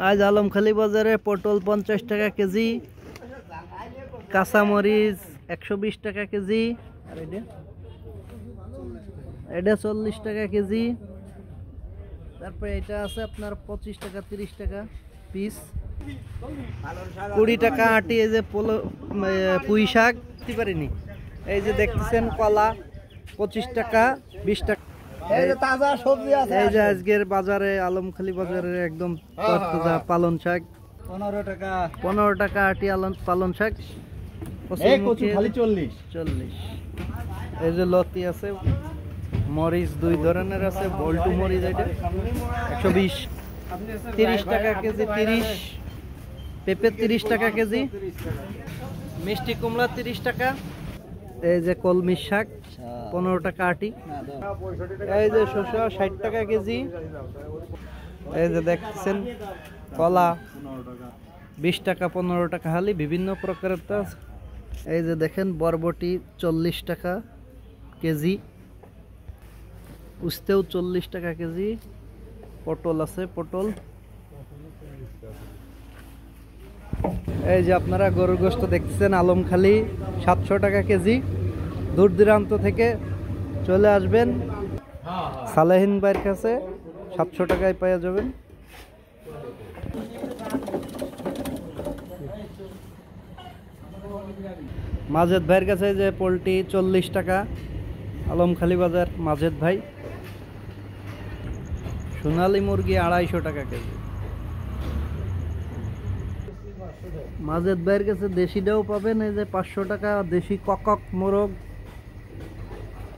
আজ আলমখালি বাজারে পটল 50 টাকা কেজি, কাঁচামরিচ 120 টাকা কেজি, আর এটা 40 টাকা কেজি। তারপরে এটা আছে আপনার 25 টাকা 30 টাকা পিস, 20 টাকা আটি। এই যে পুঁই শাক দিতে পারিনি, এই যে দেখতেছেন কলা 25 টাকা 20 টাকা। এই যে তাজা সবজি আছে, এই যে আজকের বাজারে আলমখালি বাজারে একদম তাজা পালন শাক 15 টাকা 15 টাকা আটি পালন শাক। খালি 40। এই যে লতি আছে, মরিচ দুই ধরনের আছে, বল্টু মরিচ এটা 120, 30 টাকা কেজি 30, পেঁপে 30 টাকা কেজি, মিষ্টি কুমড়া 30 টাকা। এই যে কলমি শাক 15 টাকা আটি। এই যে শসা 60 টাকা কেজি। এই যে দেখছেন কলা 20 টাকা 15 টাকা হালি, বিভিন্ন প্রকারের। এই যে দেখেন বরবটি 40 টাকা কেজি, উস্তেও 40 টাকা কেজি। পটল আছে, পটল। এই যে আপনারা গরুর গোশত দেখতেছেন আলমখালি 700 টাকা কেজি। দূর দূরান্ত থেকে চলে আসবেন সালেহিন ভাইয়ের কাছে, 700 টাকায় পেয়ে যাবেন। মাজেদ ভাইয়ের কাছে যে পোলট্রি 40 টাকা, আলমখালি বাজার মাজেদ ভাই। সোনালী মুরগি 250 টাকা কেজি। মাজেদ ভাইয়ের কাছে দেশিটাও পাবেন, এই যে 500 টাকা দেশি কক মোরগ।